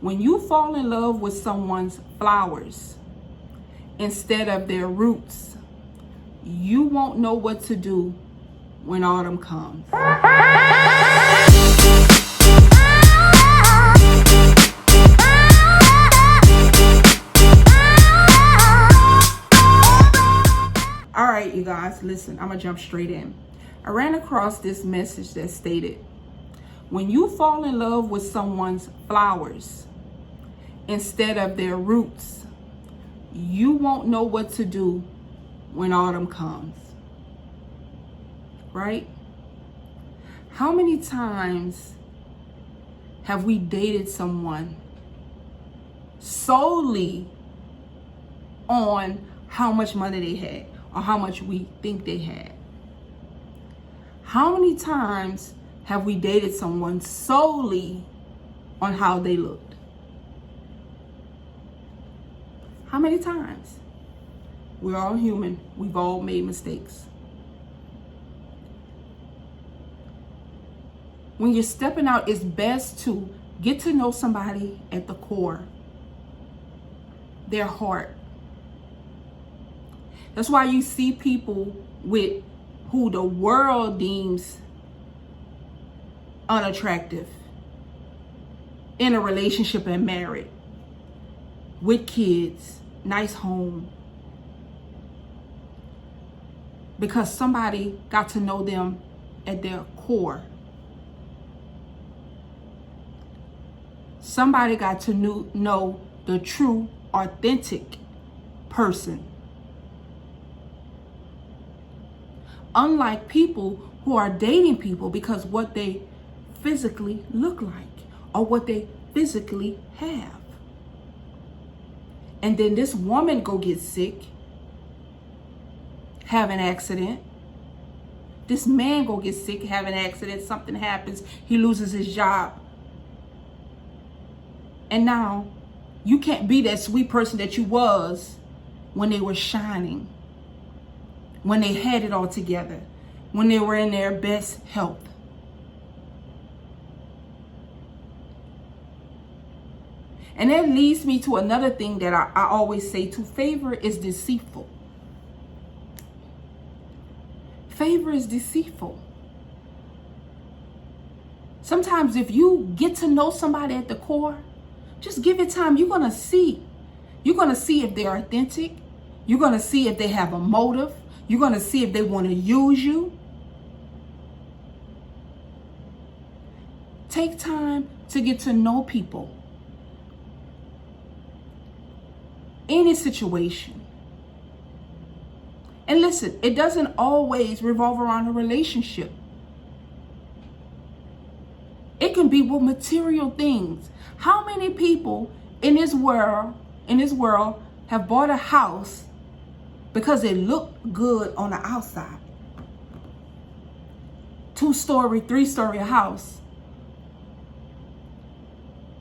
When you fall in love with someone's flowers instead of their roots, you won't know what to do when autumn comes. All right, you guys, listen, I'm gonna jump straight in. I ran across this message that stated, when you fall in love with someone's flowers instead of their roots, you won't know what to do when autumn comes. Right? How many times have we dated someone solely on how much money they had or how much we think they had? How many times have we dated someone solely on how they looked? How many times? We're all human. We've all made mistakes. When you're stepping out, it's best to get to know somebody at the core, their heart. That's why you see people with who the world deems unattractive in a relationship and married, with kids, nice home, because somebody got to know them at their core. Somebody got to know the true, authentic person. Unlike people who are dating people because what they physically look like or what they physically have. And then this woman go get sick, have an accident. This man go get sick, have an accident, something happens, he loses his job. And now you can't be that sweet person that you was when they were shining, when they had it all together, when they were in their best health. And that leads me to another thing that I always say too. Favor is deceitful. Favor is deceitful. Sometimes if you get to know somebody at the core, just give it time. You're going to see. You're going to see if they're authentic. You're going to see if they have a motive. You're going to see if they want to use you. Take time to get to know people. Any situation. And listen, it doesn't always revolve around a relationship. It can be with material things. How many people in this world have bought a house because it looked good on the outside? 2-story, 3-story house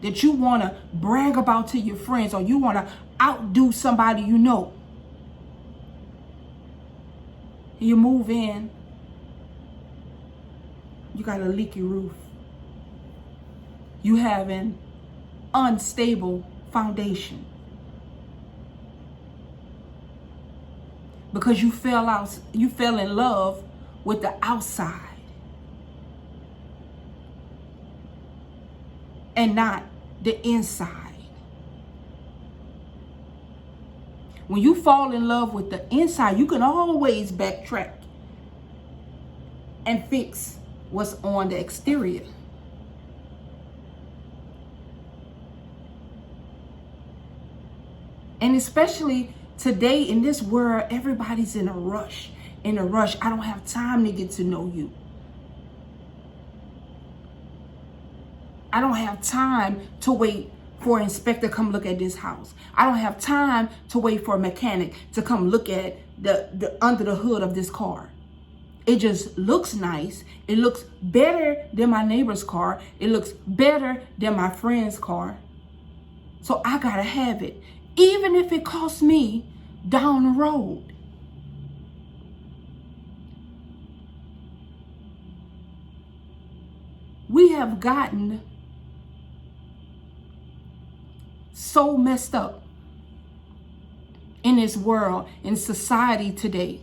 that you want to brag about to your friends, or you want to outdo somebody you know. You move in, you got a leaky roof. You have an unstable foundation because you fell in love with the outside and not the inside. When you fall in love with the inside, you can always backtrack and fix what's on the exterior. And especially today in this world, everybody's in a rush. I don't have time to get to know you. I don't have time to wait for an inspector to come look at this house. I don't have time to wait for a mechanic to come look at the under the hood of this car. It just looks nice. It looks better than my neighbor's car. It looks better than my friend's car. So I gotta have it, even if it costs me down the road. We have gotten so messed up in this world, in society today,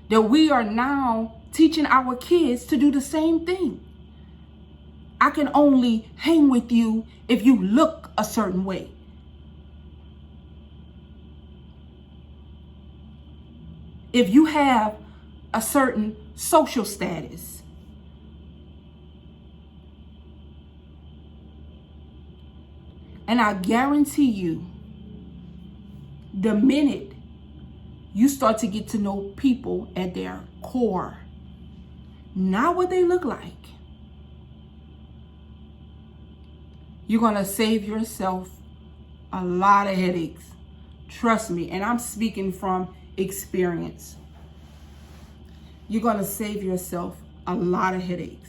that we are now teaching our kids to do the same thing. I can only hang with you if you look a certain way. If you have a certain social status. And I guarantee you, the minute you start to get to know people at their core, not what they look like, you're going to save yourself a lot of headaches. Trust me. And I'm speaking from experience. You're going to save yourself a lot of headaches.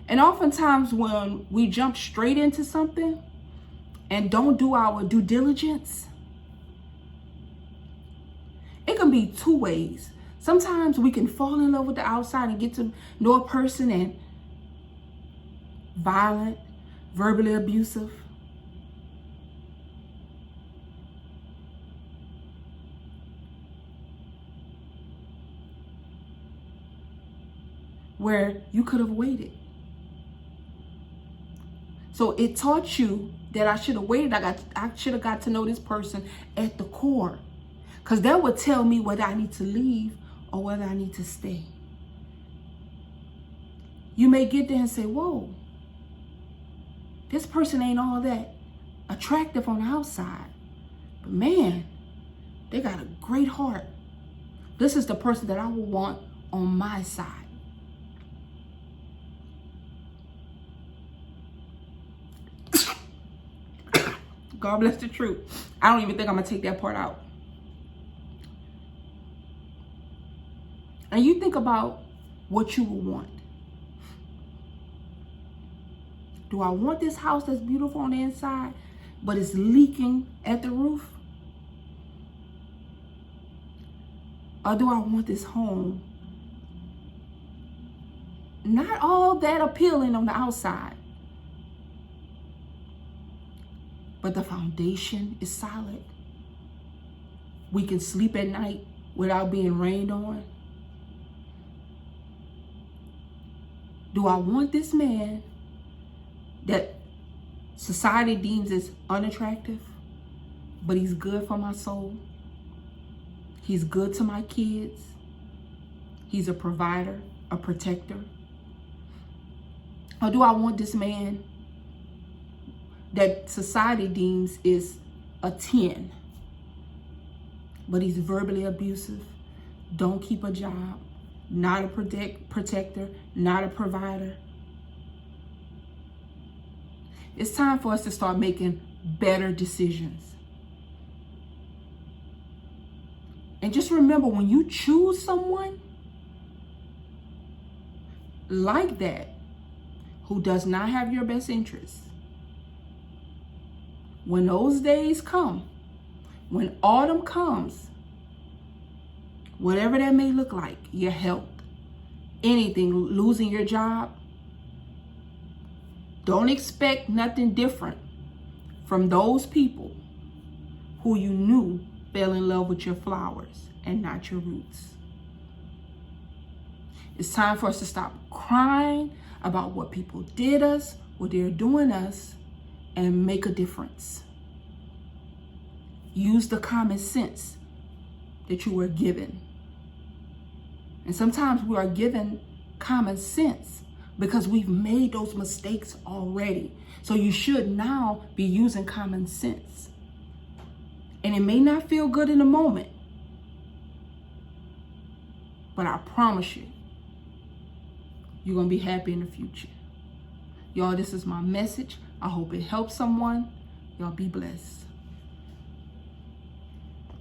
And oftentimes when we jump straight into something and don't do our due diligence, it can be two ways. Sometimes we can fall in love with the outside and get to know a person and violent, verbally abusive. Where you could have waited. So it taught you that I should have waited. I should have got to know this person at the core. Because that would tell me whether I need to leave or whether I need to stay. You may get there and say, whoa, this person ain't all that attractive on the outside. But man, they got a great heart. This is the person that I would want on my side. God bless the truth. I don't even think I'm going to take that part out. And you think about what you would want. Do I want this house that's beautiful on the inside, but it's leaking at the roof? Or do I want this home not all that appealing on the outside, but the foundation is solid? We can sleep at night without being rained on. Do I want this man that society deems as unattractive, but he's good for my soul? He's good to my kids. He's a provider, a protector. Or do I want this man that society deems is a 10, but he's verbally abusive, don't keep a job, not a protector, not a provider? It's time for us to start making better decisions. And just remember, when you choose someone like that, who does not have your best interests, when those days come, when autumn comes, whatever that may look like, your health, anything, losing your job, don't expect nothing different from those people who you knew fell in love with your flowers and not your roots. It's time for us to stop crying about what people did us, what they're doing us, and make a difference. Use the common sense that you were given. And sometimes we are given common sense because we've made those mistakes already. So you should now be using common sense. And it may not feel good in the moment, but I promise you, you're going to be happy in the future. Y'all, this is my message. I hope it helps someone. Y'all be blessed.